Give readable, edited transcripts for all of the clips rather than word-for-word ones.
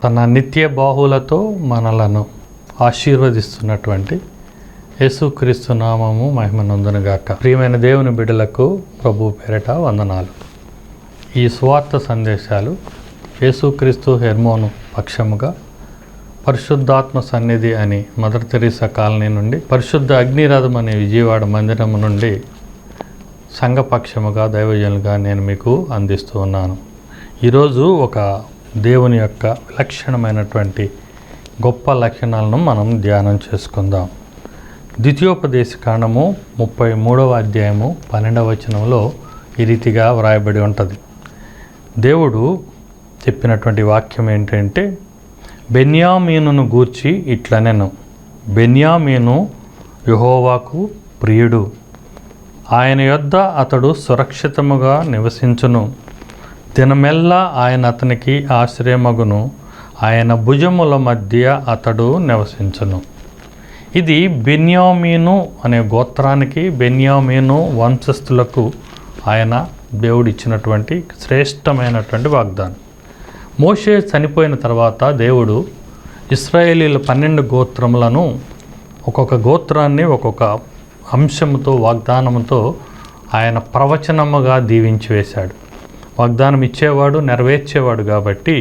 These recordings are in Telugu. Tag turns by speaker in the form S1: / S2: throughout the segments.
S1: తన నిత్య బాహులతో మనలను ఆశీర్వదిస్తున్నటువంటి యేసుక్రీస్తు నామము మహిమ నొందునుగాక. ప్రియమైన దేవుని బిడ్డలకు ప్రభు పేరిట వందనాలు. ఈ స్వార్థ సందేశాలు యేసుక్రీస్తు హెర్మోను పక్షముగా పరిశుద్ధాత్మ సన్నిధి అని మదర్ తెరీసా కాలనీ నుండి, పరిశుద్ధ అగ్నిరథం అనే విజయవాడ మందిరం నుండి సంఘపక్షముగా దైవజనులుగా నేను మీకు అందిస్తూ ఉన్నాను. ఈరోజు ఒక దేవుని యొక్క విలక్షణమైనటువంటి గొప్ప లక్షణాలను మనం ధ్యానం చేసుకుందాం. ద్వితీయోపదేశ కాండము 33వ అధ్యాయము 12వ వచనంలో ఈ రీతిగా వ్రాయబడి ఉంటుంది. దేవుడు చెప్పినటువంటి వాక్యం ఏంటంటే, బెన్యామీనును గూర్చి ఇట్లనెను, బెన్యామీను యెహోవాకు ప్రియుడు, ఆయన యొద్ద అతడు సురక్షితముగా నివసించును, దినమెల్లా ఆయన అతనికి ఆశ్రయమగును, ఆయన భుజముల మధ్య అతడు నివసించును. ఇది బెన్యామీను అనే గోత్రానికి, బెన్యామీను వంశస్థులకు ఆయన దేవుడు ఇచ్చినటువంటి శ్రేష్టమైనటువంటి వాగ్దానం. మోషే చనిపోయిన తర్వాత దేవుడు ఇశ్రాయేలీల 12 గోత్రములను ఒక్కొక్క గోత్రాన్ని ఒక్కొక్క అంశముతో, వాగ్దానముతో ఆయన ప్రవచనముగా దీవించి వేశాడు. వాగ్దానం ఇచ్చేవాడు, నెరవేర్చేవాడు. కాబట్టి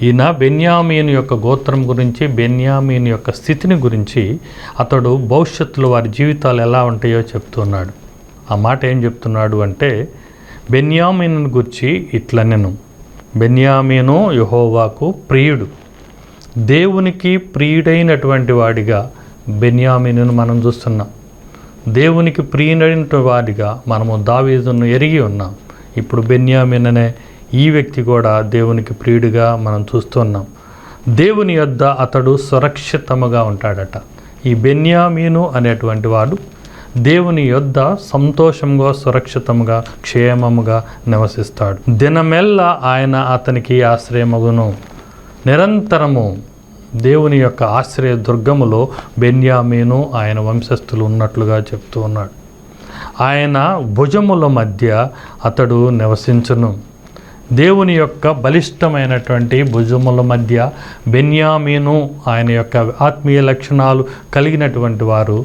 S1: ఈయన బెన్యామీను యొక్క గోత్రం గురించి, బెన్యామీను యొక్క స్థితిని గురించి, అతడు భవిష్యత్తులో వారి జీవితాలు ఎలా ఉంటాయో చెప్తున్నాడు. ఆ మాట ఏం చెప్తున్నాడు అంటే, బెన్యామీను గురించి ఇట్లనెను, బెన్యామీను యెహోవాకు ప్రియుడు. దేవునికి ప్రియుడైనటువంటి వాడిగా బెన్యామీనును మనం చూస్తున్నాం. దేవునికి ప్రియుడైన వాడిగా మనము దావీదును ఎరిగి ఉన్నాం. ఇప్పుడు బెన్యామీను అనే ఈ వ్యక్తి కూడా దేవునికి ప్రియుడిగా మనం చూస్తున్నాం. దేవుని యొద్ద అతడు సురక్షితముగా ఉంటాడట. ఈ బెన్యామీను అనేటువంటి వాడు దేవుని యొద్ద సంతోషంగా, సురక్షితముగా, క్షేమముగా నివసిస్తాడు. దినమెల్లా ఆయన అతనికి ఆశ్రయమగును. నిరంతరము దేవుని యొక్క ఆశ్రయ దుర్గములో బెన్యామీను ఆయన వంశస్థులు ఉన్నట్లుగా చెప్తూ ఉన్నాడు. ఆయన భుజముల మధ్య అతడు నివసించును. దేవుని యొక్క బలిష్టమైనటువంటి భుజముల మధ్య బెన్యామీను, ఆయన యొక్క ఆత్మీయ లక్షణాలు కలిగినటువంటి వారు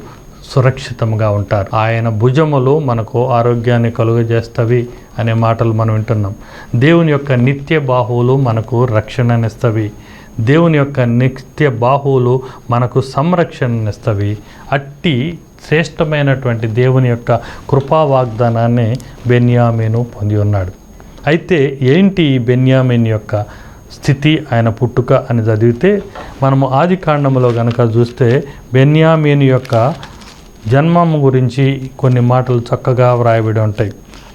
S1: సురక్షితంగా ఉంటారు. ఆయన భుజములు మనకు ఆరోగ్యాన్ని కలుగజేస్తవి అనే మాటలు మనం వింటున్నాం. దేవుని యొక్క నిత్య బాహువులు మనకు రక్షణనిస్తవి. దేవుని యొక్క నిత్య బాహువులు మనకు సంరక్షణనిస్తవి. అట్టి శ్రేష్టమైనటువంటి దేవుని యొక్క కృపా వాగ్దానాన్ని బెన్యామీను పొంది ఉన్నాడు. అయితే ఏంటి ఈ బెన్యామీను యొక్క స్థితి, ఆయన పుట్టుక అని చదివితే, మనము ఆది కాండములో కనుక చూస్తే బెన్యామీను యొక్క జన్మము గురించి కొన్ని మాటలు చక్కగా వ్రాయబడి ఉంటాయి.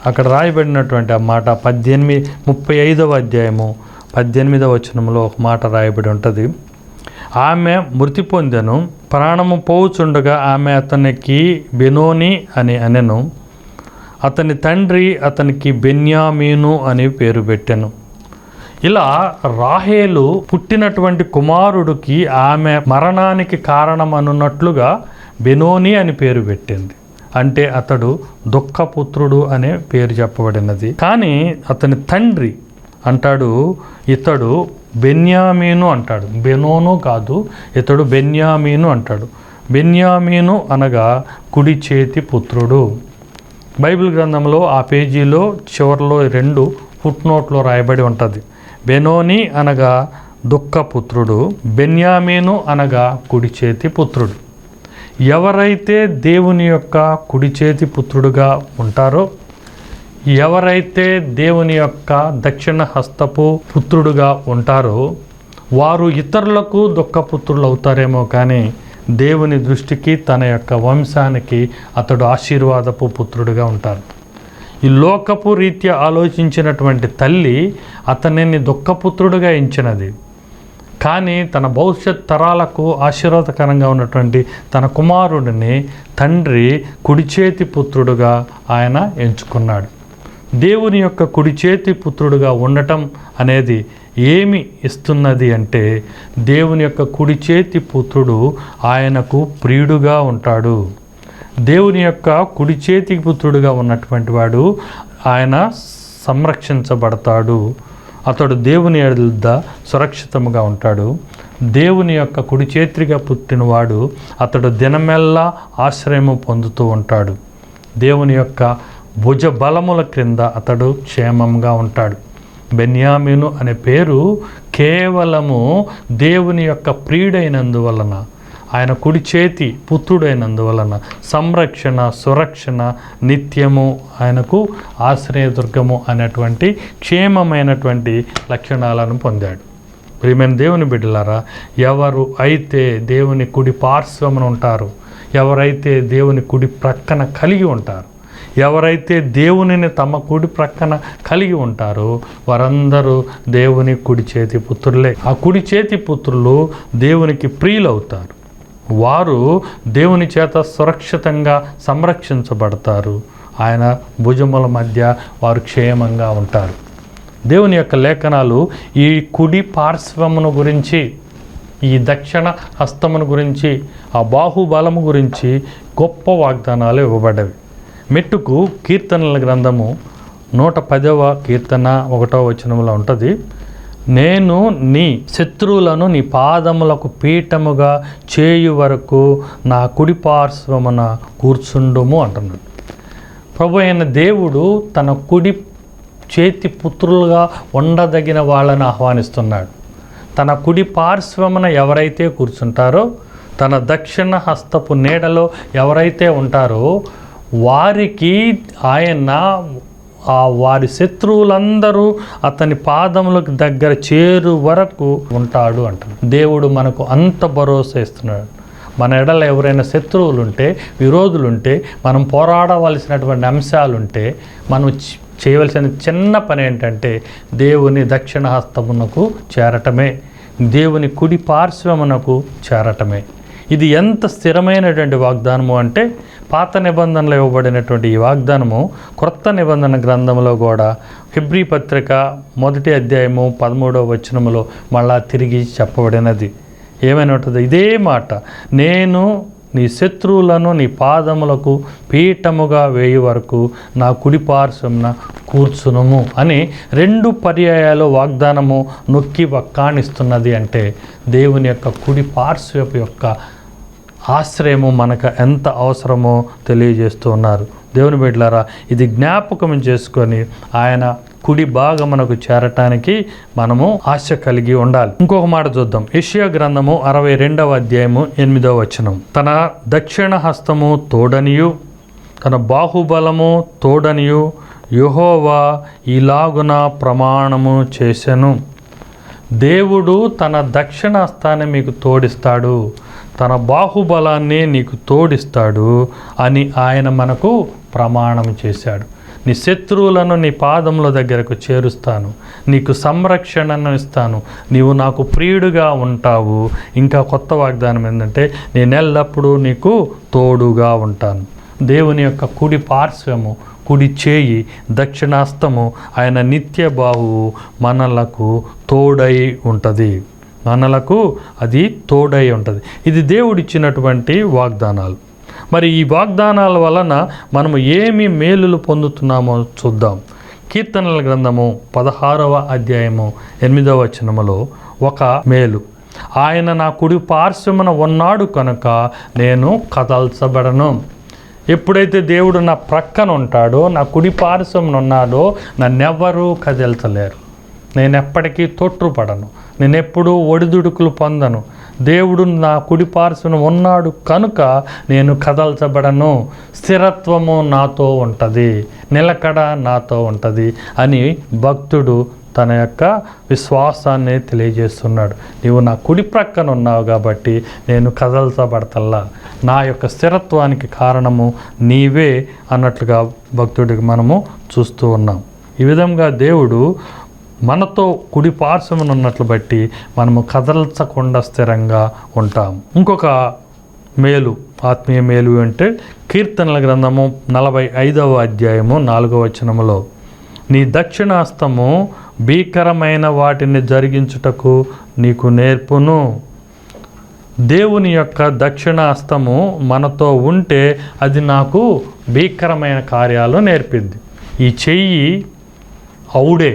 S1: అక్కడ రాయబడినటువంటి ఆ మాట 35వ అధ్యాయము 18వ వచనంలో ఒక మాట రాయబడి ఉంటుంది. ఆమె మృతి పొందెను, ప్రాణము పోవుచుండగా ఆమె అతనికి బెనోని అని అనెను. అతని తండ్రి అతనికి బెన్యామీను అని పేరు పెట్టెను. ఇలా రాహేలు పుట్టినటువంటి కుమారుడికి ఆమె మరణానికి కారణమనున్నట్లుగా బెనోని అని పేరు పెట్టింది. అంటే అతడు దుఃఖపుత్రుడు అనే పేరు చెప్పబడినది. కానీ అతని తండ్రి అంటాడు, ఇతడు బెన్యామీను అంటాడు. బెనోను కాదు, ఇతడు బెన్యామీను అంటాడు. బెన్యామీను అనగా కుడి చేతి పుత్రుడు. బైబిల్ గ్రంథంలో ఆ పేజీలో చివరిలో 2 ఫుట్నోట్లో రాయబడి ఉంటుంది. బెనోని అనగా దుఃఖపుత్రుడు, బెన్యామీను అనగా కుడి చేతి పుత్రుడు. ఎవరైతే దేవుని యొక్క కుడి చేతి పుత్రుడుగా ఉంటారో, ఎవరైతే దేవుని యొక్క దక్షిణ హస్తపు పుత్రుడుగా ఉంటారో, వారు ఇతరులకు దుఃఖపుత్రులు అవుతారేమో కానీ దేవుని దృష్టికి, తన యొక్క వంశానికి అతడు ఆశీర్వాదపు పుత్రుడుగా ఉంటారు. ఈ లోకపు రీత్యా ఆలోచించినటువంటి తల్లి అతనిని దుఃఖపుత్రుడుగా ఎంచినది. కానీ తన భవిష్యత్ తరాలకు ఆశీర్వాదకరంగా ఉన్నటువంటి తన కుమారుడిని తండ్రి కుడి చేతి పుత్రుడుగా ఆయన ఎంచుకున్నాడు. దేవుని యొక్క కుడి చేతి పుత్రుడుగా ఉండటం అనేది ఏమి ఇస్తున్నది అంటే, దేవుని యొక్క కుడి చేతి పుత్రుడు ఆయనకు ప్రియుడుగా ఉంటాడు. దేవుని యొక్క కుడి చేతి పుత్రుడుగా ఉన్నటువంటి వాడు ఆయన సంరక్షించబడతాడు. అతడు దేవుని యొద్ద సురక్షితముగా ఉంటాడు. దేవుని యొక్క కుడి చేతిగా పుట్టినవాడు అతడు దినమెల్లా ఆశ్రయము పొందుతూ ఉంటాడు. దేవుని యొక్క భుజ బలముల క్రింద అతడు క్షేమంగా ఉంటాడు. బెన్యామీను అనే పేరు కేవలము దేవుని యొక్క ప్రియుడైనందువలన, ఆయన కుడి చేతి పుత్రుడైనందువలన సంరక్షణ, సురక్షణ, నిత్యము ఆయనకు ఆశ్రయదుర్గము అనేటువంటి క్షేమమైనటువంటి లక్షణాలను పొందాడు. ప్రియమైన దేవుని బిడ్డలారా, ఎవరు అయితే దేవుని కుడి పార్శ్వమున ఉంటారో, ఎవరైతే దేవుని కుడి ప్రక్కన కలిగి ఉంటారో, ఎవరైతే దేవునిని తమ కుడి ప్రక్కన కలిగి ఉంటారో వారందరూ దేవుని కుడి చేతి పుత్రులే. ఆ కుడి చేతి పుత్రులు దేవునికి ప్రియులవుతారు. వారు దేవుని చేత సురక్షితంగా సంరక్షించబడతారు. ఆయన భుజముల మధ్య వారు క్షేమంగా ఉంటారు. దేవుని యొక్క లేఖనాలు ఈ కుడి పార్శ్వమును గురించి, ఈ దక్షిణ హస్తమును గురించి, ఆ బాహుబలము గురించి గొప్ప వాగ్దానాలు ఇవ్వబడ్డవి. మెట్టుకు కీర్తనల గ్రంథము 110వ కీర్తన 1వ వచనంలో ఉంటుంది, నేను నీ శత్రువులను నీ పాదములకు పీఠముగా చేయు వరకు నా కుడి పార్శ్వమున కూర్చుండుము అంటున్నాడు. ప్రభు అయిన దేవుడు తన కుడి చేతి పుత్రులుగా ఉండదగిన వాళ్ళని ఆహ్వానిస్తున్నాడు. తన కుడి పార్శ్వమున ఎవరైతే కూర్చుంటారో, తన దక్షిణ హస్తపు నీడలో ఎవరైతే ఉంటారో వారికి ఆయన వారి శత్రువులందరూ అతని పాదములకు దగ్గర చేరు వరకు ఉంటాడు అంటాడు. దేవుడు మనకు అంత భరోసా ఇస్తున్నాడు. మన ఎడల ఎవరైనా శత్రువులుంటే, విరోధులుంటే, మనం పోరాడవలసినటువంటి అంశాలుంటే మనం చేయవలసిన చిన్న పని ఏంటంటే దేవుని దక్షిణ హస్తమునకు చేరటమే, దేవుని కుడి పార్శ్వమునకు చేరటమే. ఇది ఎంత స్థిరమైనటువంటి వాగ్దానము అంటే, పాత నిబంధనలో ఇవ్వబడినటువంటి ఈ వాగ్దానము క్రొత్త నిబంధన గ్రంథంలో కూడా హెబ్రీ పత్రిక 1వ అధ్యాయము 13వ వచనములో మళ్ళా తిరిగి చెప్పబడినది. ఏమని ఉంటుంది? ఇదే మాట, నేను నీ శత్రువులను నీ పాదములకు పీఠముగా వేయి వరకు నా కుడి పార్శ్వమున కూర్చునుము అని 2 పర్యాయాలు వాగ్దానము నొక్కి వక్కాణిస్తున్నది. అంటే దేవుని యొక్క కుడి పార్శ్వపు యొక్క ఆశ్రయము మనకు ఎంత అవసరమో తెలియజేస్తూ ఉన్నారు. దేవుని బిడ్డలారా, ఇది జ్ఞాపకం చేసుకొని ఆయన కుడి భాగమునకు చేరటానికి మనము ఆశ కలిగి ఉండాలి. ఇంకొక మాట చూద్దాం. యెషయా గ్రంథము 62వ అధ్యాయము 8వ వచనం, తన దక్షిణ హస్తము తోడనియు తన బాహుబలము తోడనియు యెహోవా ఇలాగున ప్రమాణము చేసెను. దేవుడు తన దక్షిణ హస్తాన్ని మీకు తోడిస్తాడు, తన బాహుబలాన్ని నీకు తోడిస్తాడు అని ఆయన మనకు ప్రమాణం చేశాడు. నీ శత్రువులను నీ పాదముల దగ్గరకు చేరుస్తాను, నీకు సంరక్షణను ఇస్తాను, నీవు నాకు ప్రియుడుగా ఉంటావు. ఇంకా కొత్త వాగ్దానం ఏంటంటే, నేను ఎల్లప్పుడూ నీకు తోడుగా ఉంటాను. దేవుని యొక్క కుడి పార్శ్వము, కుడి చేయి, దక్షిణాస్తము, ఆయన నిత్య బాహువు మనలకు తోడై ఉంటుంది. మనలకు అది తోడై ఉంటుంది. ఇది దేవుడిచ్చినటువంటి వాగ్దానాలు. మరి ఈ వాగ్దానాల వలన మనము ఏమి మేలులు పొందుతున్నామో చూద్దాం. కీర్తనల గ్రంథము 16వ అధ్యాయము 8వ వచనములో ఒక మేలు, ఆయన నా కుడి పార్శ్వమున ఉన్నాడు కనుక నేను కదల్చబడను. ఎప్పుడైతే దేవుడు నా ప్రక్కన ఉంటాడో, నా కుడి పార్శ్వమున ఉన్నాడో, నన్నెవ్వరూ కదల్చలేరు. నేను ఎప్పటికీ తొట్టుపడను, నేను ఎప్పుడూ ఒడిదుడుకులు పొందను. దేవుడు నా కుడి పార్శ్వన ఉన్నాడు కనుక నేను కదల్చబడను. స్థిరత్వము నాతో ఉంటుంది, నిలకడ నాతో ఉంటుంది అని భక్తుడు తన యొక్క విశ్వాసాన్ని తెలియజేస్తున్నాడు. నీవు నా కుడి ప్రక్కన ఉన్నావు కాబట్టి నేను కదల్చబడతల్లా, నా యొక్క స్థిరత్వానికి కారణము నీవే అన్నట్లుగా భక్తుడికి మనము చూస్తూ ఉన్నాం. ఈ విధంగా దేవుడు మనతో కుడి పార్శ్వమున ఉన్నట్లు బట్టి మనము కదల్చకుండా స్థిరంగా ఉంటాం. ఇంకొక మేలు, ఆత్మీయ మేలు అంటే కీర్తనల గ్రంథము 45వ అధ్యాయము 4వ వచనములో, నీ దక్షిణాస్తము భీకరమైన వాటిని జరిగించుటకు నీకు నేర్పును. దేవుని యొక్క దక్షిణాస్తము మనతో ఉంటే అది నాకు భీకరమైన కార్యాలు నేర్పిద్ది. ఈ చెయ్యి ఔడే,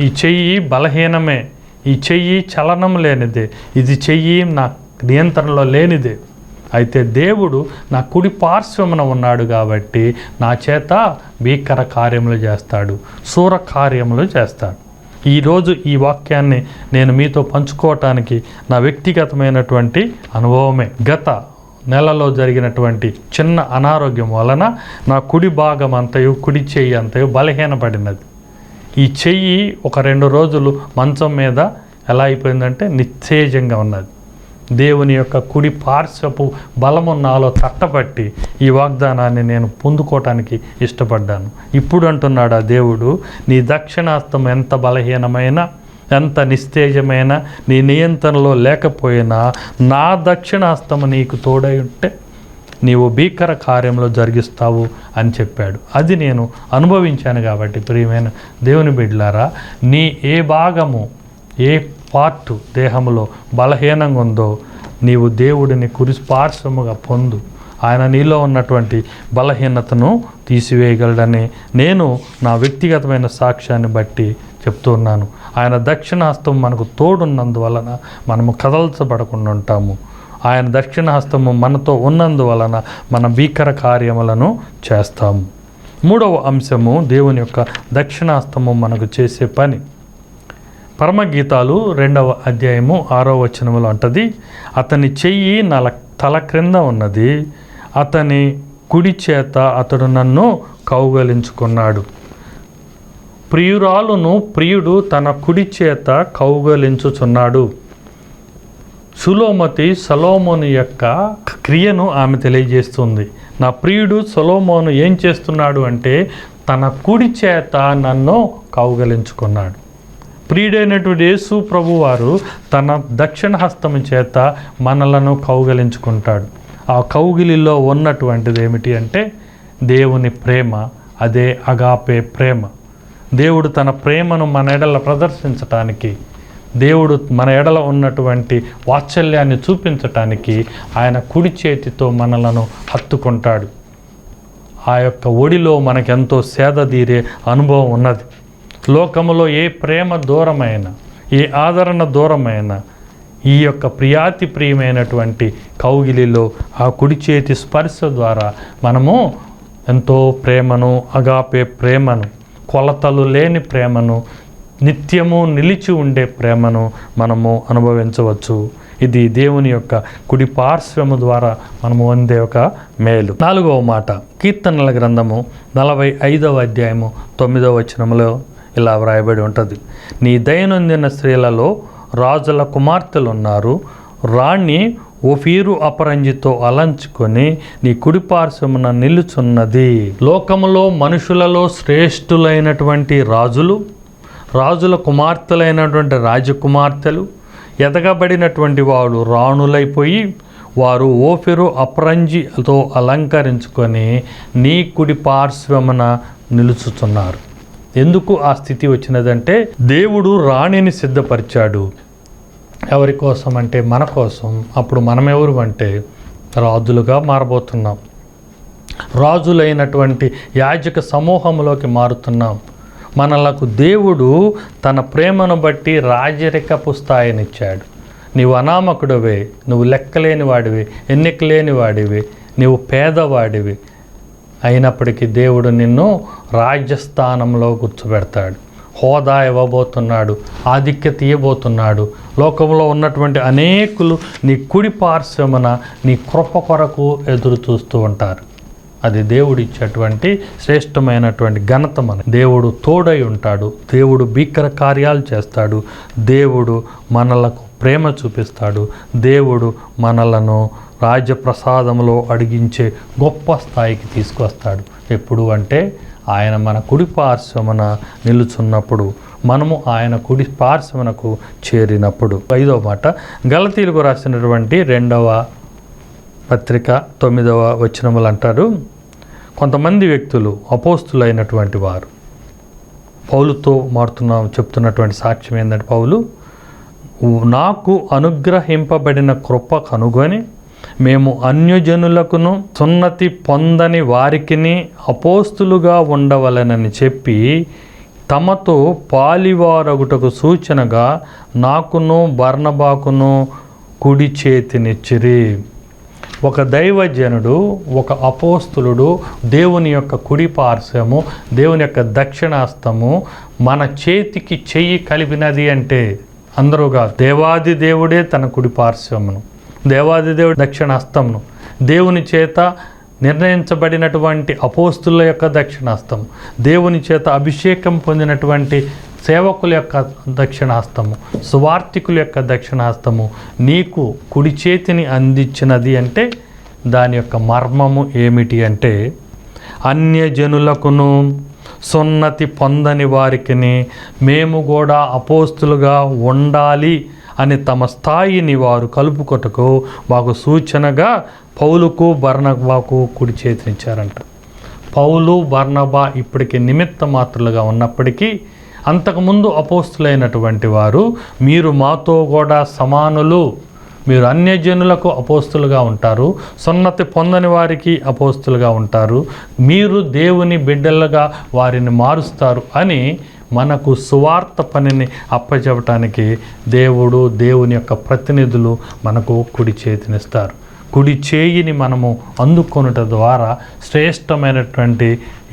S1: ఈ చెయ్యి బలహీనమే, ఈ చెయ్యి చలనం లేనిదే, ఇది చెయ్యి నా నియంత్రణలో లేనిదే. అయితే దేవుడు నా కుడి పార్శ్వమున ఉన్నాడు కాబట్టి నా చేత భీకర కార్యములు చేస్తాడు, శూర కార్యములు చేస్తాడు. ఈరోజు ఈ వాక్యాన్ని నేను మీతో పంచుకోవటానికి నా వ్యక్తిగతమైనటువంటి అనుభవమే. గత నెలలో జరిగినటువంటి చిన్న అనారోగ్యం వలన నా కుడి భాగం అంతయు, కుడి చెయ్యి అంతయు బలహీనపడినది. ఈ చెయ్యి ఒక 2 రోజులు మంచం మీద ఎలా అయిపోయిందంటే నిస్తేజంగా ఉన్నది. దేవుని యొక్క కుడి పార్శ్వపు బలము నాలో తట్టబట్టి ఈ వాగ్దానాన్ని నేను పొందుకోవటానికి ఇష్టపడ్డాను. ఇప్పుడు అంటున్నాడు ఆ దేవుడు, నీ దక్షిణాస్తం ఎంత బలహీనమైనా, ఎంత నిస్తేజమైన, నీ నియంత్రణలో లేకపోయినా నా దక్షిణాస్తము నీకు తోడై ఉంటే నీవు భీకర కార్యంలో జరిగిస్తావు అని చెప్పాడు. అది నేను అనుభవించాను కాబట్టి ప్రియమైన దేవుని బిడ్డలారా, నీ ఏ భాగము, ఏ పార్టు దేహంలో బలహీనంగా ఉందో నీవు దేవుడిని కుడి పార్శ్వముగా పొందు. ఆయన నీలో ఉన్నటువంటి బలహీనతను తీసివేయగలడని నేను నా వ్యక్తిగతమైన సాక్ష్యాన్ని బట్టి చెప్తున్నాను. ఆయన దక్షిణాస్తం మనకు తోడున్నందువలన మనము కదల్చబడకుండా ఉంటాము. ఆయన దక్షిణాస్తము మనతో ఉన్నందువలన మన భీకర కార్యములను చేస్తాము. 3వ అంశము, దేవుని యొక్క దక్షిణాస్తము మనకు చేసే పని. పరమగీతాలు 2వ అధ్యాయము 6వ వచనములో అంటది, అతని చెయ్యి నా తల క్రింద ఉన్నది, అతని కుడి చేత అతడు నన్ను కౌగలించుకున్నాడు. ప్రియురాలును ప్రియుడు తన కుడి చేత కౌగలించుచున్నాడు. సులోమతి సొలొమోను యొక్క క్రియను ఆమె తెలియజేస్తుంది. నా ప్రియుడు సొలొమోను ఏం చేస్తున్నాడు అంటే తన కుడి చేత నన్ను కౌగలించుకున్నాడు. ప్రియుడైనటువంటి యేసు ప్రభువారు తన దక్షిణ హస్తము చేత మనలను కౌగలించుకుంటాడు. ఆ కౌగిలిలో ఉన్నటువంటిది ఏమిటి అంటే దేవుని ప్రేమ. అదే అగాపే ప్రేమ. దేవుడు తన ప్రేమను మన ఎడల ప్రదర్శించటానికి, దేవుడు మన ఎడల ఉన్నటువంటి వాత్సల్యాన్ని చూపించటానికి ఆయన కుడి చేతితో మనలను హత్తుకుంటాడు. ఆ యొక్క ఒడిలో మనకెంతో సేదతీరే అనుభవం ఉన్నది. లోకములో ఏ ప్రేమ దూరమైన, ఏ ఆదరణ దూరమైన ఈ యొక్క ప్రియాతి ప్రియమైనటువంటి కౌగిలిలో ఆ కుడి చేతి స్పర్శ ద్వారా మనము ఎంతో ప్రేమను, అగాపే ప్రేమను, కొలతలు లేని ప్రేమను, నిత్యము నిలిచి ఉండే ప్రేమను మనము అనుభవించవచ్చు. ఇది దేవుని యొక్క కుడి పార్శ్వము ద్వారా మనము పొందే ఒక మేలు. 4వ మాట, కీర్తనల గ్రంథము 45వ అధ్యాయము 9వ వచనములో ఇలా వ్రాయబడి ఉంటుంది, నీ దయనొందిన స్త్రీలలో రాజుల కుమార్తెలు ఉన్నారు, రాణి ఓఫీరు అపరంజితో అలంచుకొని నీ కుడి పార్శ్వమున నిలుచున్నది. లోకములో మనుషులలో శ్రేష్ఠులైనటువంటి రాజులు, రాజుల కుమార్తెలైనటువంటి రాజకుమార్తెలు, ఎదగబడినటువంటి వారు రాణులైపోయి వారు ఓఫీరు అపరంజితో అలంకరించుకొని నీ కుడి పార్శ్వమున నిలుచుతున్నారు. ఎందుకు ఆ స్థితి వచ్చినదంటే దేవుడు రాణిని సిద్ధపరిచాడు. ఎవరి కోసం అంటే మన కోసం. అప్పుడు మనం ఎవరు అంటే రాజులుగా మారబోతున్నాం. రాజులైనటువంటి యాజక సమూహంలోకి మారుతున్నాం. మనలకు దేవుడు తన ప్రేమను బట్టి రాజరికపు స్థాయినిచ్చాడు. నీవు అనామకుడివే, నువ్వు లెక్కలేని వాడివి, ఎన్నిక లేని వాడివి, నీవు పేదవాడివి, అయినప్పటికీ దేవుడు నిన్ను రాజ్యస్థానంలో కూర్చోబెడతాడు. హోదా ఇవ్వబోతున్నాడు, ఆధిక్యత ఇవ్వబోతున్నాడు. లోకంలో ఉన్నటువంటి అనేకులు నీ కుడి పార్శ్వమున నీ కృప కొరకు ఎదురు చూస్తూ ఉంటారు. అది దేవుడు ఇచ్చేటువంటి శ్రేష్టమైనటువంటి ఘనత. మన దేవుడు తోడై ఉంటాడు. దేవుడు భీకర కార్యాలు చేస్తాడు. దేవుడు మనలకు ప్రేమ చూపిస్తాడు. దేవుడు మనలను రాజ్యప్రసాదంలో అడిగించే గొప్ప స్థాయికి తీసుకొస్తాడు. ఎప్పుడు అంటే ఆయన మన కుడి పార్శ్వమున నిలుచున్నప్పుడు, మనము ఆయన కుడి పార్శ్వమునకు చేరినప్పుడు. 5వ మాట, గలతీయులకు రాసినటువంటి 2వ పత్రిక 9వ వచనములు అంటారు, కొంతమంది వ్యక్తులు అపోస్తులైనటువంటి వారు పౌలుతో చెప్తున్నటువంటి సాక్ష్యం ఏంటంటే, పౌలు నాకు అనుగ్రహింపబడిన కృప కనుగొని మేము అన్యజనులకును సున్నతి పొందని వారికిని అపోస్తులుగా ఉండవలనని చెప్పి తమతో పాలివారగుటకు సూచనగా నాకును బర్నబాకును కుడి చేతినిచ్చిరి. ఒక దైవజనుడు, ఒక అపోస్తులుడు దేవుని యొక్క కుడి పార్శ్వము, దేవుని యొక్క దక్షిణాస్తము మన చేతికి చెయ్యి కలిపినది అంటే అందరూగా దేవాది దేవుడే తన కుడి పార్శ్వమును, దేవాది దేవుడు దక్షిణాస్తమును, దేవుని చేత నిర్ణయించబడినటువంటి అపోస్తుల యొక్క దక్షిణాస్తము, దేవుని చేత అభిషేకం పొందినటువంటి సేవకుల యొక్క దక్షిణాస్తము, సువార్తికుల యొక్క దక్షిణాస్తము నీకు కుడి చేతిని అందించినది అంటే దాని యొక్క మర్మము ఏమిటి అంటే, అన్యజనులకును సున్నతి పొందని వారికిని మేము కూడా అపోస్తులుగా ఉండాలి అని తమ స్థాయిని వారు కలుపుకొటకు మాకు సూచనగా పౌలుకు బర్నబాకు కుడి చేతినిచ్చారంట. పౌలు బర్నబా ఇప్పటికి నిమిత్త మాత్రులుగా ఉన్నప్పటికీ అంతకుముందు అపోస్తులైనటువంటి వారు మీరు మాతో కూడా సమానులు, మీరు అన్యజనులకు అపోస్తులుగా ఉంటారు, సున్నతి పొందని వారికి అపోస్తులుగా ఉంటారు, మీరు దేవుని బిడ్డలుగా వారిని మారుస్తారు అని మనకు సువార్త పనిని అప్పచెప్పటానికి దేవుని యొక్క ప్రతినిధులు మనకు కుడి చేతినిస్తారు. కుడి చేయిని మనము అందుకొనుట ద్వారా శ్రేష్టమైనటువంటి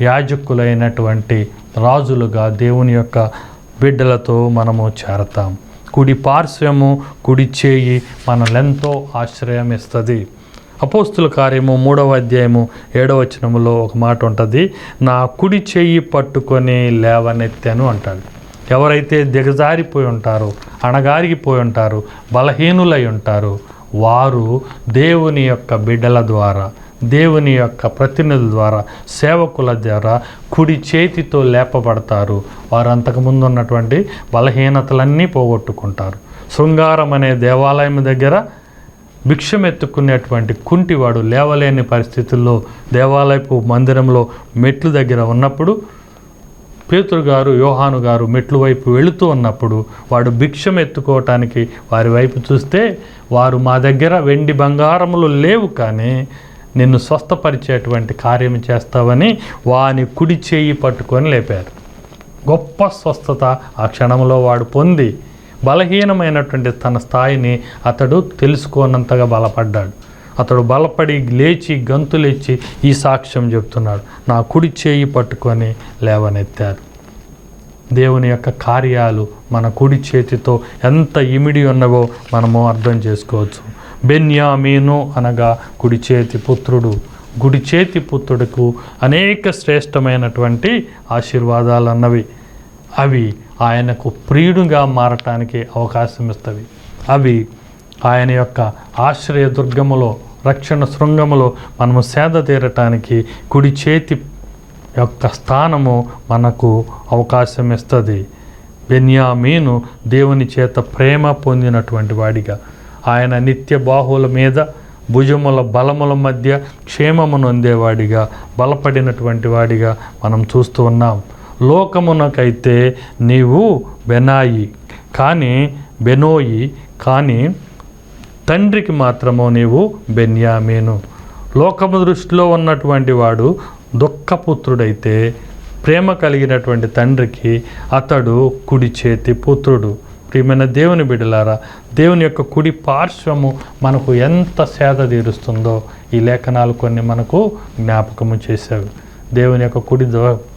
S1: యాజకులైనటువంటి రాజులుగా దేవుని యొక్క బిడ్డలతో మనము చేరతాం. కుడి పార్శ్వము, కుడి చేయి మనలెంతో ఆశ్రయం ఇస్తుంది. అపోస్తుల కార్యము 3వ అధ్యాయము 7వ వచనములో ఒక మాట ఉంటుంది, నా కుడి చేయి పట్టుకొని లేవనెత్తాను అంటాడు. ఎవరైతే దిగజారిపోయి ఉంటారో, అణగారిగిపోయి ఉంటారో, బలహీనులై ఉంటారో వారు దేవుని యొక్క బిడ్డల ద్వారా, దేవుని యొక్క ప్రతినిధుల ద్వారా, సేవకుల ద్వారా కుడి చేతితో లేపబడతారు. వారు అంతకుముందు ఉన్నటువంటి బలహీనతలన్నీ పోగొట్టుకుంటారు. శృంగారం అనే దేవాలయం దగ్గర భిక్షమెత్తుకునేటువంటి కుంటివాడు లేవలేని పరిస్థితుల్లో దేవాలయపు మందిరంలో మెట్లు దగ్గర ఉన్నప్పుడు పేతురు గారు, యోహాను గారు మెట్లు వైపు వెళుతూ ఉన్నప్పుడు వాడు భిక్షం ఎత్తుకోవటానికి వారి వైపు చూస్తే వారు మా దగ్గర వెండి బంగారములు లేవు కానీ నిన్ను స్వస్థపరిచేటువంటి కార్యం చేస్తావని వాని కుడి చేయి పట్టుకొని లేపారు. గొప్ప స్వస్థత ఆ క్షణంలో వాడు పొంది బలహీనమైనటువంటి తన స్థాయిని అతడు తెలుసుకోనంతగా బలపడ్డాడు. అతడు బలపడి లేచి గంతులేచి ఈ సాక్ష్యం చెప్తున్నాడు, నా కుడి చేయి పట్టుకొని లేవనెత్తారు. దేవుని యొక్క కార్యాలు మన కుడి చేతితో ఎంత ఇమిడి ఉన్నవో మనము అర్థం చేసుకోవచ్చు. బెన్యామీను అనగా కుడి చేతి పుత్రుడు. కుడి చేతి పుత్రుడికి అనేక శ్రేష్టమైనటువంటి ఆశీర్వాదాలు అన్నవి. అవి ఆయనకు ప్రియుడుగా మారటానికి అవకాశం ఇస్తవి. అవి ఆయన యొక్క ఆశ్రయ దుర్గములో, రక్షణ శృంగములో మనము సేద తీరటానికి కుడి చేతి యొక్క స్థానము మనకు అవకాశం ఇస్తుంది. బెన్యామీను దేవుని చేత ప్రేమ పొందినటువంటి వాడిగా, ఆయన నిత్య బాహువుల మీద భుజముల బలముల మధ్య క్షేమము నొందేవాడిగా, బలపడినటువంటి వాడిగా మనం చూస్తూ ఉన్నాం. లోకమునకైతే నీవు బెనోయి కానీ తండ్రికి మాత్రము నీవు బెన్యామీను. లోకము దృష్టిలో ఉన్నటువంటి వాడు దుఃఖపుత్రుడైతే ప్రేమ కలిగినటువంటి తండ్రికి అతడు కుడి చేతి పుత్రుడు. ప్రియమైన దేవుని బిడ్డలారా, దేవుని యొక్క కుడి పార్శ్వము మనకు ఎంత సేద తీరుస్తుందో ఈ లేఖనాలు కొన్ని మనకు జ్ఞాపకము చేశావు. దేవుని యొక్క కుడి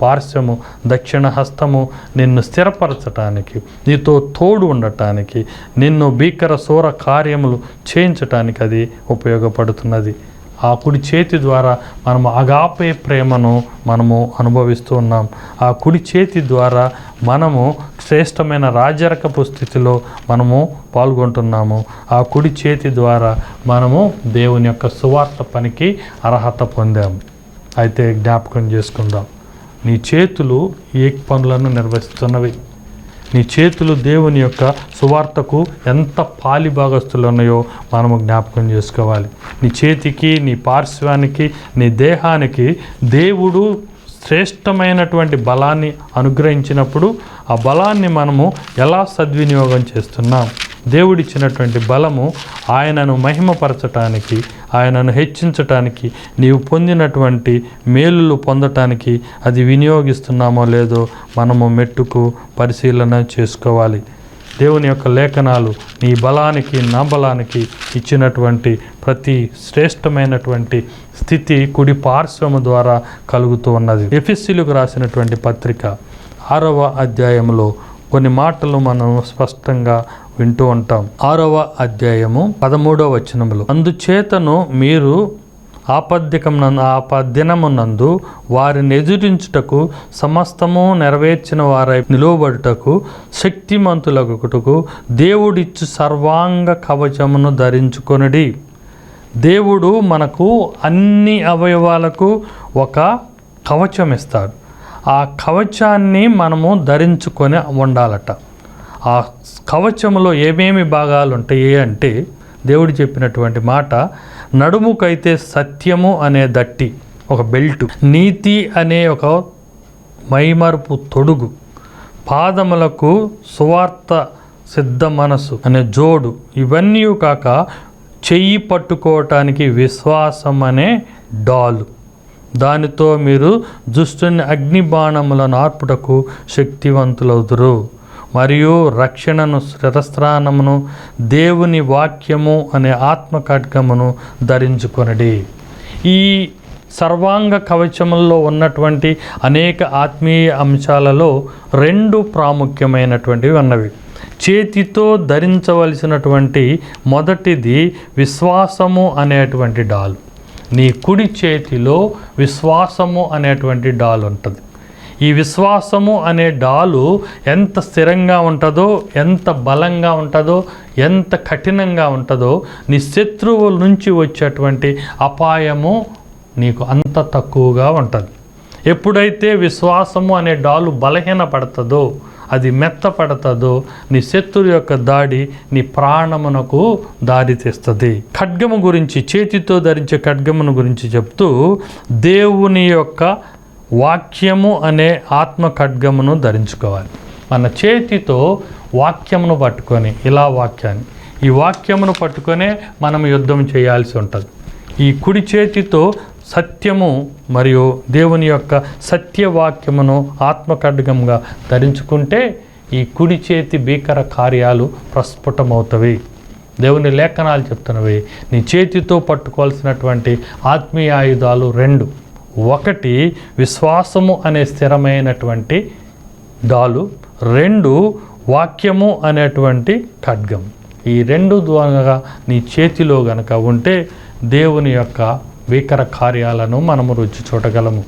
S1: పార్శ్వము, దక్షిణ హస్తము నిన్ను స్థిరపరచటానికి, నీతో తోడు ఉండటానికి, నిన్ను భీకర శూర కార్యములు చేయించటానికి అది ఉపయోగపడుతున్నది. ఆ కుడి చేతి ద్వారా మనము అగాపే ప్రేమను మనము అనుభవిస్తూ ఉన్నాం. ఆ కుడి చేతి ద్వారా మనము శ్రేష్టమైన రాజరకపు స్థితిలో మనము పాల్గొంటున్నాము. ఆ కుడి చేతి ద్వారా మనము దేవుని యొక్క సువార్త పనికి అర్హత పొందాము. అయితే జ్ఞాపకం చేసుకుందాం, నీ చేతులు ఏ పనులను నిర్వహిస్తున్నవి? నీ చేతులు దేవుని యొక్క సువార్తకు ఎంత పాలిభాగస్తులు ఉన్నాయో మనము జ్ఞాపకం చేసుకోవాలి. నీ చేతికి, నీ పార్శ్వానికి, నీ దేహానికి దేవుడు శ్రేష్టమైనటువంటి బలాన్ని అనుగ్రహించినప్పుడు ఆ బలాన్ని మనము ఎలా సద్వినియోగం చేస్తున్నాం? దేవుడిచ్చినటువంటి బలము ఆయనను మహిమపరచటానికి, ఆయనను హెచ్చించటానికి, నీవు పొందినటువంటి మేలులు పొందటానికి అది వినియోగిస్తున్నామో లేదో మనము మెట్టుకు పరిశీలన చేసుకోవాలి. దేవుని యొక్క లేఖనాలు నీ బలానికి, నా బలానికి ఇచ్చినటువంటి ప్రతి శ్రేష్టమైనటువంటి స్థితి కుడి పార్శ్వము ద్వారా కలుగుతూ ఉన్నది. ఎఫెసీయులకు రాసినటువంటి పత్రిక 6వ అధ్యాయంలో కొన్ని మాటలు మనం స్పష్టంగా వింటూ ఉంటాం. 6వ అధ్యాయము 13వ వచనములో, అందుచేతను మీరు ఆపద్దినమునందు వారిని ఎదురించుటకు, సమస్తము నెరవేర్చిన వారై నిలువబడుటకు, శక్తిమంతులగుటకు దేవుడిచ్చు సర్వాంగ కవచమును ధరించుకొనుడి. దేవుడు మనకు అన్ని అవయవాలకు ఒక కవచం ఇస్తాడు. ఆ కవచాన్ని మనము ధరించుకొని ఉండాలట. ఆ కవచంలో ఏమేమి భాగాలు ఉంటాయి అంటే, దేవుడు చెప్పినటువంటి మాట, నడుముకైతే సత్యము అనే దట్టి, ఒక బెల్టు, నీతి అనే ఒక మైమరుపు తొడుగు, పాదములకు సువార్త సిద్ధ మనసు అనే జోడు, ఇవన్నీ కాక చెయ్యి పట్టుకోవటానికి విశ్వాసం అనే డాలు, దానితో మీరు దుష్టుని అగ్నిబాణములను ఆర్పుటకు శక్తివంతులవుదురు. మరియు రక్షణను, శిరస్త్రాణమును, దేవుని వాక్యము అనే ఆత్మఖడ్గమును ధరించుకొనడి. ఈ సర్వాంగ కవచముల్లో ఉన్నటువంటి అనేక ఆత్మీయ అంశాలలో 2 ప్రాముఖ్యమైనటువంటివి ఉన్నవి. చేతితో ధరించవలసినటువంటి మొదటిది విశ్వాసము అనేటువంటి డాలు. నీ కుడి చేతిలో విశ్వాసము అనేటువంటి డాలు ఉంటుంది. ఈ విశ్వాసము అనే డాలు ఎంత స్థిరంగా ఉంటుందో, ఎంత బలంగా ఉంటుందో, ఎంత కఠినంగా ఉంటుందో, నీ శత్రువుల నుంచి వచ్చేటువంటి అపాయము నీకు అంత తక్కువగా ఉంటుంది. ఎప్పుడైతే విశ్వాసము అనే డాలు బలహీనపడుతుందో, అది మెత్తపడుతుందో, నీ శత్రువు యొక్క దాడి నీ ప్రాణమునకు దారి తీస్తుంది. ఖడ్గము గురించి, చేతితో ధరించే ఖడ్గమును గురించి చెప్తూ, దేవుని యొక్క వాక్యము అనే ఆత్మ ఖడ్గమును ధరించుకోవాలి. మన చేతితో వాక్యమును పట్టుకొని, ఇలా వాక్యాన్ని, ఈ వాక్యమును పట్టుకొనే మనం యుద్ధం చేయాల్సి ఉంటుంది. ఈ కుడి చేతితో సత్యము మరియు దేవుని యొక్క సత్యవాక్యమును ఆత్మఖడ్గంగా ధరించుకుంటే ఈ కుడి చేతి భీకర కార్యాలు ప్రస్ఫుటమవుతవి. దేవుని లేఖనాలు చెప్తున్నవి, నీ చేతితో పట్టుకోవాల్సినటువంటి ఆత్మీయ ఆయుధాలు 2. 1 విశ్వాసము అనే స్థిరమైనటువంటి డాలు, 2 వాక్యము అనేటువంటి ఖడ్గం. ఈ 2 ద్వారా నీ చేతిలో గనక ఉంటే దేవుని యొక్క భీకర కార్యాలను మనము రుచి చూడగలము.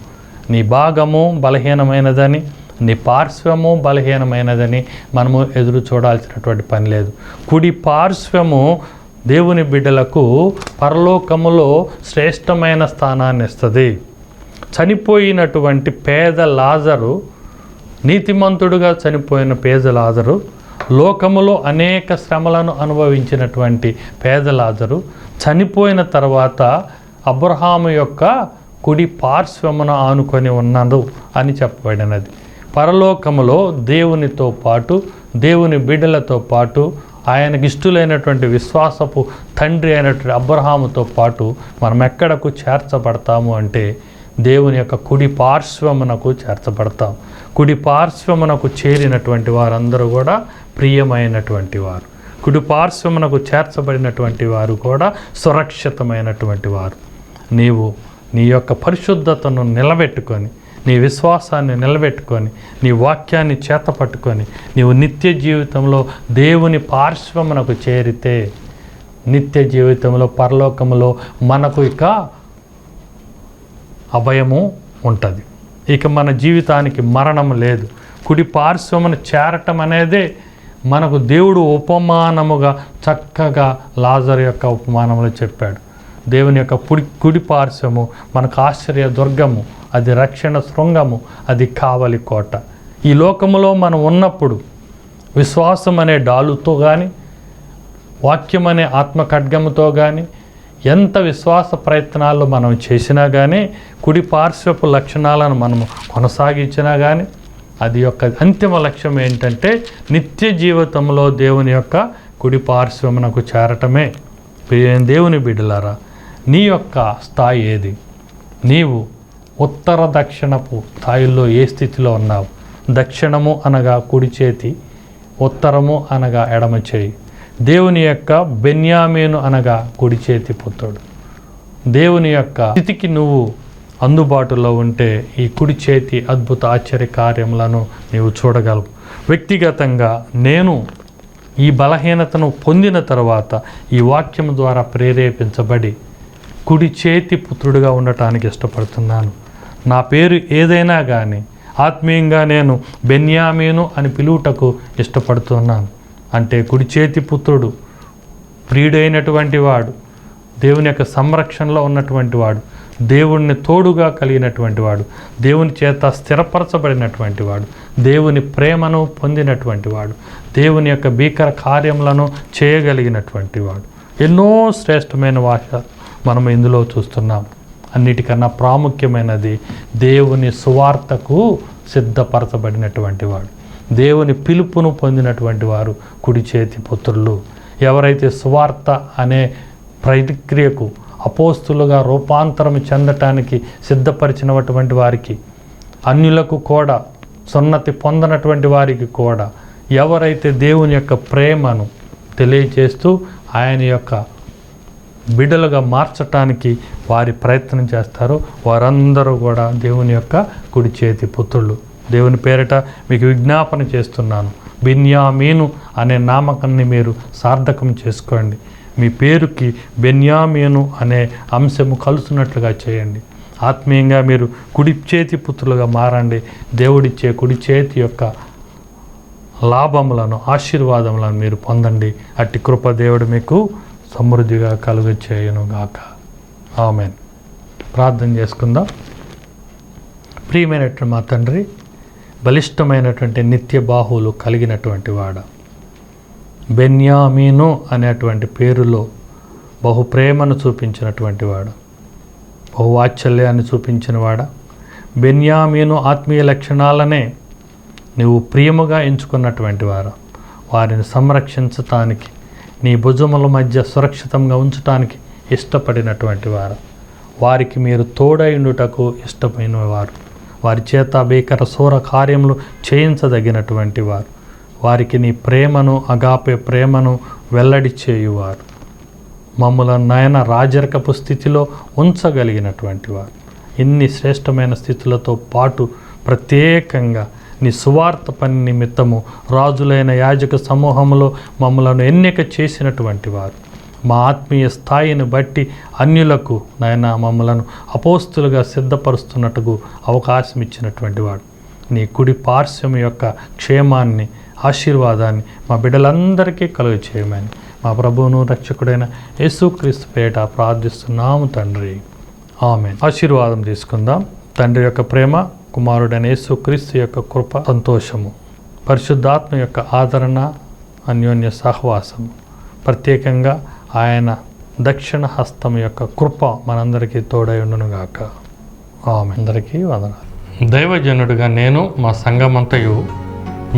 S1: నీ భాగము బలహీనమైనదని, నీ పార్శ్వము బలహీనమైనదని మనము ఎదురు చూడాల్సినటువంటి పని లేదు. కుడి పార్శ్వము దేవుని బిడ్డలకు పరలోకములో శ్రేష్టమైన స్థానాన్ని ఇస్తుంది. చనిపోయినటువంటి పేద లాజరు, నీతిమంతుడుగా చనిపోయిన పేద లాజరు, లోకములో అనేక శ్రమలను అనుభవించినటువంటి పేద లాజరు చనిపోయిన తర్వాత అబ్రహాము యొక్క కుడి పార్శ్వమున ఆనుకొని ఉన్నాడు అని చెప్పబడినది. పరలోకములో దేవునితో పాటు, దేవుని బిడ్డలతో పాటు, ఆయనకి ఇష్టలైనటువంటి విశ్వాసపు తండ్రి అయినటువంటి అబ్రహాముతో పాటు మనం ఎక్కడకు చేర్చబడతాము అంటే దేవుని యొక్క కుడి పార్శ్వమునకు చేర్చబడతాం. కుడి పార్శ్వమునకు చేరినటువంటి వారందరూ కూడా ప్రియమైనటువంటి వారు. కుడి పార్శ్వమునకు చేర్చబడినటువంటి వారు కూడా సురక్షితమైనటువంటి వారు. నీవు నీ యొక్క పరిశుద్ధతను నిలబెట్టుకొని, నీ విశ్వాసాన్ని నిలబెట్టుకొని, నీ వాక్యాన్ని చేతపట్టుకొని నీవు నిత్య జీవితంలో దేవుని పార్శ్వమునకు చేరితే నిత్య జీవితంలో పరలోకములో మనకు ఇక అభయము ఉంటుంది. ఇక మన జీవితానికి మరణం లేదు. కుడి పార్శ్వమును చేరటం అనేదే మనకు దేవుడు ఉపమానముగా చక్కగా లాజరు యొక్క ఉపమానంలో చెప్పాడు. దేవుని యొక్క కుడి పార్శ్వము మనకు ఆశ్చర్య దుర్గము, అది రక్షణ శృంగము, అది కావలి కోట. ఈ లోకములో మనం ఉన్నప్పుడు విశ్వాసం అనే డాలుతో కానీ, వాక్యం అనే ఆత్మ ఖడ్గముతో కానీ, ఎంత విశ్వాస ప్రయత్నాలు మనం చేసినా కానీ, కుడి పార్శ్వపు లక్షణాలను మనము కొనసాగించినా కానీ, అది యొక్క అంతిమ లక్ష్యం ఏంటంటే నిత్య జీవితంలో దేవుని యొక్క కుడి పార్శ్వమునకు చేరటమే. ప్రియమైన దేవుని బిడ్డలారా, నీ యొక్క స్థాయి ఏది? నీవు ఉత్తర దక్షిణపు స్థాయిల్లో ఏ స్థితిలో ఉన్నావు? దక్షిణము అనగా కుడి చేతి, ఉత్తరము అనగా ఎడమ చేయి. దేవుని యొక్క బెన్యామీను అనగా కుడి చేతి పుత్రుడు. దేవుని యొక్క స్థితికి నువ్వు అందుబాటులో ఉంటే ఈ కుడి చేతి అద్భుత ఆశ్చర్య కార్యములను నీవు చూడగలవు. వ్యక్తిగతంగా నేను ఈ బలహీనతను పొందిన తర్వాత ఈ వాక్యం ద్వారా ప్రేరేపించబడి కుడి చేతి పుత్రుడిగా ఉండటానికి ఇష్టపడుతున్నాను. నా పేరు ఏదైనా కానీ ఆత్మీయంగా నేను బెన్యామీను అని పిలువుటకు ఇష్టపడుతున్నాను. అంటే కుడి చేతి పుత్రుడు, ప్రియుడైనటువంటి వాడు, దేవుని యొక్క సంరక్షణలో ఉన్నటువంటి వాడు, దేవుణ్ణి తోడుగా కలిగినటువంటి వాడు, దేవుని చేత స్థిరపరచబడినటువంటి వాడు, దేవుని ప్రేమను పొందినటువంటి వాడు, దేవుని యొక్క భీకర కార్యములను చేయగలిగినటువంటి వాడు. ఎన్నో శ్రేష్టమైన భాష మనం ఇందులో చూస్తున్నాం. అన్నిటికన్నా ప్రాముఖ్యమైనది దేవుని సువార్తకు సిద్ధపరచబడినటువంటి వాడు, దేవుని పిలుపును పొందినటువంటి వారు కుడి చేతి పుత్రులు. ఎవరైతే సువార్త అనే ప్రక్రియకు అపోస్తులుగా రూపాంతరం చెందటానికి సిద్ధపరిచినటువంటి వారికి, అన్యులకు కూడా, సున్నతి పొందనటువంటి వారికి కూడా ఎవరైతే దేవుని యొక్క ప్రేమను తెలియచేస్తూ ఆయన యొక్క బిడ్డలుగా మార్చటానికి వారి ప్రయత్నం చేస్తారో వారందరూ కూడా దేవుని యొక్క కుడి చేతి పుత్రులు. దేవుని పేరిట మీకు విజ్ఞాపన చేస్తున్నాను, బెన్యామీను అనే నామకాన్ని మీరు సార్థకం చేసుకోండి. మీ పేరుకి బెన్యామీను అనే అంశము కలుసున్నట్లుగా చేయండి. ఆత్మీయంగా మీరు కుడి చేతి పుత్రులుగా మారండి. దేవుడిచ్చే కుడి చేతి యొక్క లాభములను, ఆశీర్వాదములను మీరు పొందండి. అట్టి కృప దేవుడు మీకు సమృద్ధిగా కలుగచేయునుగాక. ఆమేన్. ప్రార్థన చేసుకుందాం. ప్రియమైనటువంటి మా తండ్రి, బలిష్టమైనటువంటి నిత్య బాహువులు కలిగినటువంటి వాడ, బెన్యామీను అనేటువంటి పేరులో బహు ప్రేమను చూపించినటువంటి వాడు, బహు వాత్సల్యాన్ని చూపించిన వాడ, బెన్యామీను ఆత్మీయ లక్షణాలనే నీవు ప్రియముగా ఎంచుకున్నటువంటి వారు, వారిని సంరక్షించటానికి, నీ భుజముల మధ్య సురక్షితంగా ఉంచటానికి ఇష్టపడినటువంటి వారు, వారికి మీరు తోడైండుటకు ఇష్టమైన వారు, వారి చేత భీకర శూర కార్యములు చేయించదగినటువంటి వారు, వారికి నీ ప్రేమను, అగాపే ప్రేమను వెల్లడి చేయువారు, మమ్మలను నాయన రాజరికపు స్థితిలో ఉంచగలిగినటువంటి వారు, ఇన్ని శ్రేష్టమైన స్థితులతో పాటు ప్రత్యేకంగా నీ సువార్త పని నిమిత్తము రాజులైన యాజక సమూహంలో మమ్మలను ఎన్నిక చేసినటువంటి వారు, మా ఆత్మీయ స్థాయిని బట్టి అన్యులకు నాయన మమ్మలను అపోస్తులుగా సిద్ధపరుస్తున్నట్టుకు అవకాశం ఇచ్చినటువంటి వాడు, నీ కుడి పార్శ్వం యొక్క క్షేమాన్ని, ఆశీర్వాదాన్ని మా బిడ్డలందరికీ కలుగ చేయమని మా ప్రభువును రక్షకుడైన యేసుక్రీస్తు పేరిట ప్రార్థిస్తున్నాము తండ్రి. ఆమేన్. ఆశీర్వాదం తీసుకుందాం. తండ్రి యొక్క ప్రేమ, కుమారుడైన యేసుక్రీస్తు యొక్క కృప, సంతోషము, పరిశుద్ధాత్మ యొక్క ఆదరణ, అన్యోన్య సహవాసము, ప్రత్యేకంగా ఆయన దక్షిణ హస్తం యొక్క కృప మనందరికీ తోడై ఉండునుగాక. ఆమేన్. అందరికీ వందనాలు. దైవజనుడిగా నేను మా సంఘమంతయు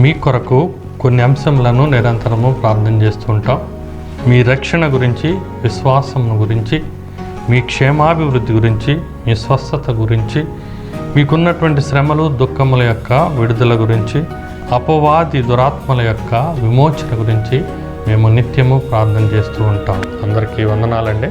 S1: మీ కొరకు కొన్ని అంశములను నిరంతరము ప్రార్థన చేస్తూ ఉంటాం. మీ రక్షణ గురించి, విశ్వాసం గురించి, మీ క్షేమాభివృద్ధి గురించి, మీ స్వస్థత గురించి, మీకున్నటువంటి శ్రమలు, దుఃఖముల యొక్క విడుదల గురించి, అపవాది దురాత్మల యొక్క విమోచన గురించి మేము నిత్యము ప్రార్థన చేస్తూ ఉంటాం. అందరికీ వందనాలండి.